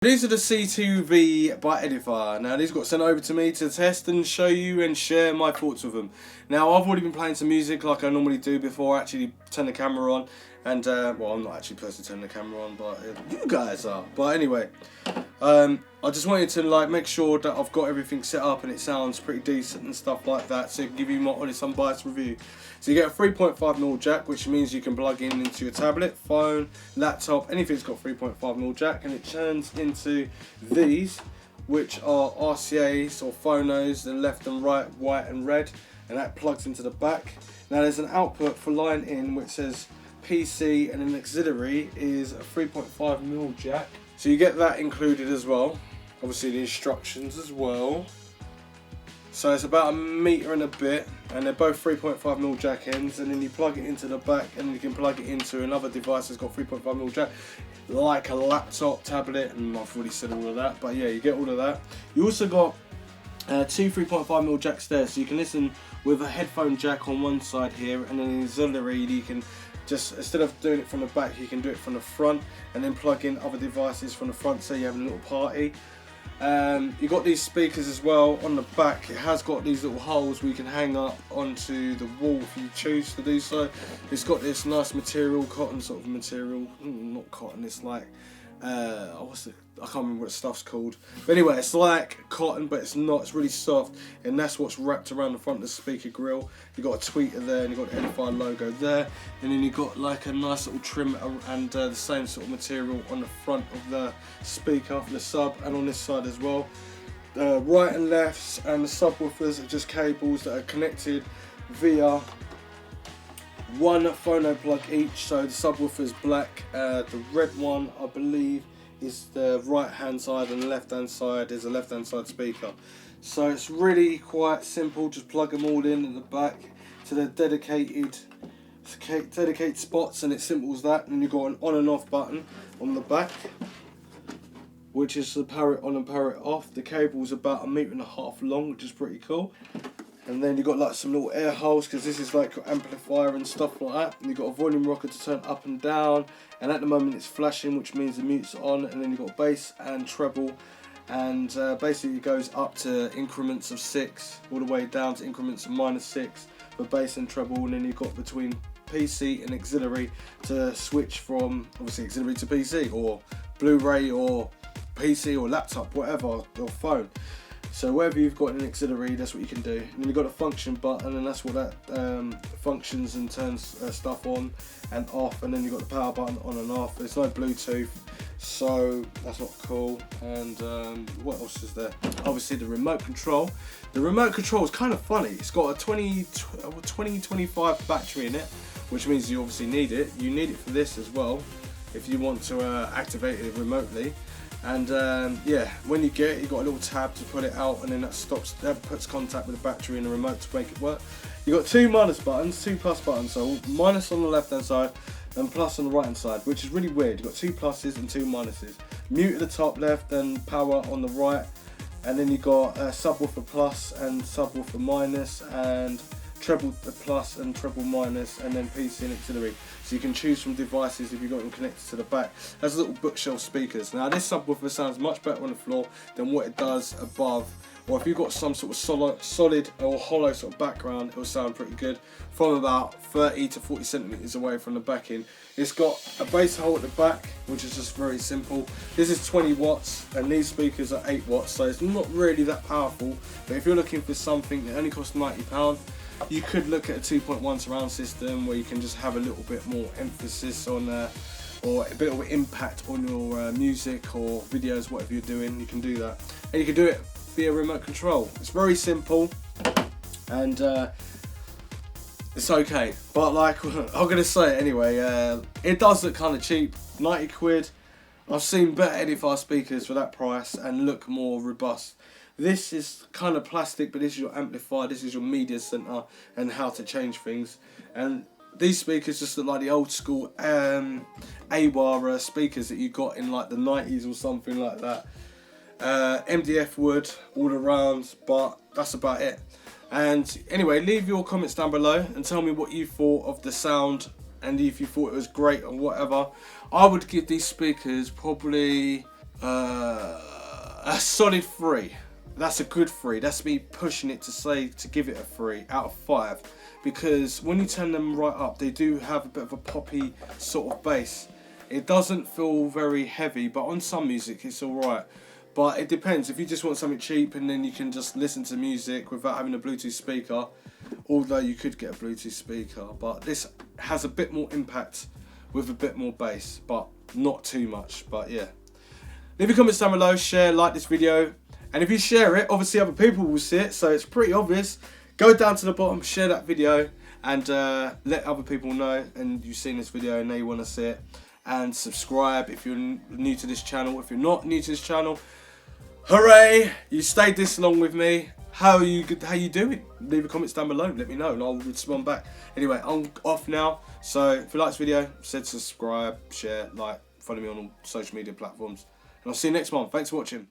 These are the C2V by Edifier. Now these got sent over to me to test and show you and share my thoughts with them. Now I've already been playing some music like I normally do before I actually turn the camera on. And well, I'm not actually personally turning the camera on, but you guys are. But anyway, I just wanted to like make sure that I've got everything set up and it sounds pretty decent and stuff like that, so I can give you my honest unbiased review. So you get a 3.5mm jack, which means you can plug in into your tablet, phone, laptop, anything's got 3.5mm jack, and it turns into these, which are RCAs or phonos, the left and right, white and red, and that plugs into the back. Now there's an output for line in which says PC, and an auxiliary is a 3.5mm jack. So you get that included as well. Obviously the instructions as well. So it's about 1 meter and a bit, and they're both 3.5mm jack ends, and then you plug it into the back and you can plug it into another device that's got 3.5mm jack, like a laptop, tablet, and I've already said all of that, but yeah, you get all of that. You also got two 3.5mm jacks there, so you can listen with a headphone jack on one side here, and then an auxiliary you can just, instead of doing it from the back, you can do it from the front and then plug in other devices from the front, so you have a little party. You got these speakers as well on the back. It has got these little holes we can hang up onto the wall if you choose to do so. It's got this nice material, cotton sort of material, not cotton, it's like what's it? I can't remember what the stuff's called. But anyway, it's like cotton, but it's not. It's really soft, and that's what's wrapped around the front of the speaker grill. You got a tweeter there, and you got the Edifier logo there, and then you got like a nice little trim and the same sort of material on the front of the speaker for the sub, and on this side as well. Right and lefts and the subwoofers are just cables that are connected via one phono plug each. So the subwoofer is black. The red one, I believe, is the right hand side, and the left hand side is a left hand side speaker. So it's really quite simple. Just plug them all in at the back to the dedicated spots, and it's simple as that. And you've got an on and off button on the back, which is the power it on and power it off. The cable's about 1.5 meters long, which is pretty cool. And then you've got like some little air holes, because this is like your amplifier and stuff like that. And you've got a volume rocker to turn up and down, and at the moment it's flashing, which means the mute's on. And then you've got bass and treble, and basically it goes up to increments of 6 all the way down to increments of -6 for bass and treble. And then you've got between PC and auxiliary to switch from obviously auxiliary to PC or Blu-ray or PC or laptop, whatever, your phone. So wherever you've got an auxiliary, that's what you can do. And then you've got a function button, and that's what that functions and turns stuff on and off. And then you've got the power button on and off. There's no Bluetooth, so that's not cool. And what else is there? Obviously the remote control. The remote control is kind of funny. It's got a 2025 battery in it, which means you obviously need it. You need it for this as well, if you want to activate it remotely. And yeah, when you get it, you've got a little tab to put it out, and then that puts contact with the battery and the remote to make it work. You've got two minus buttons, two plus buttons, so minus on the left hand side and plus on the right hand side, which is really weird. You've got two pluses and two minuses. Mute at the top left and power on the right, and then you've got subwoofer plus and subwoofer minus, and treble plus and treble minus, and then PC and auxiliary. So you can choose from devices if you've got them connected to the back. That's little bookshelf speakers. Now this subwoofer sounds much better on the floor than what it does above, or if you've got some sort of solid or hollow sort of background, it will sound pretty good from about 30 to 40 centimeters away from the backing. It's got a bass hole at the back, which is just very simple. This is 20 watts, and these speakers are 8 watts, so it's not really that powerful. But if you're looking for something that only costs £90, you could look at a 2.1 surround system, where you can just have a little bit more emphasis on or a bit of impact on your music or videos, whatever you're doing. You can do that, and you can do it via remote control. It's very simple, and it's okay. But like I'm gonna say it anyway, it does look kind of cheap, 90 quid. I've seen better Edifier speakers for that price and look more robust. This is kind of plastic, but this is your amplifier, this is your media center, and how to change things. And these speakers just look like the old school AWR speakers that you got in like the 90s or something like that. MDF wood all around, but that's about it. And anyway, leave your comments down below and tell me what you thought of the sound, and if you thought it was great or whatever. I would give these speakers probably A solid 3. That's a good 3. That's me pushing it to give it a 3 out of 5, because when you turn them right up, they do have a bit of a poppy sort of bass. It doesn't feel very heavy, but on some music it's alright. But it depends. If you just want something cheap and then you can just listen to music without having a Bluetooth speaker, although you could get a Bluetooth speaker, but this has a bit more impact with a bit more bass, but not too much. But yeah, leave your comments down below, share, like this video, and if you share it, obviously other people will see it, so it's pretty obvious. Go down to the bottom, share that video, and let other people know and you've seen this video and now you want to see it. And subscribe if you're new to this channel. If you're not new to this channel, hooray, you stayed this long with me. How you doing? Leave your comments down below, let me know and I'll respond back. Anyway, I'm off now, so if you like this video, said subscribe, share, like, follow me on all social media platforms, and I'll see you next one. Thanks for watching.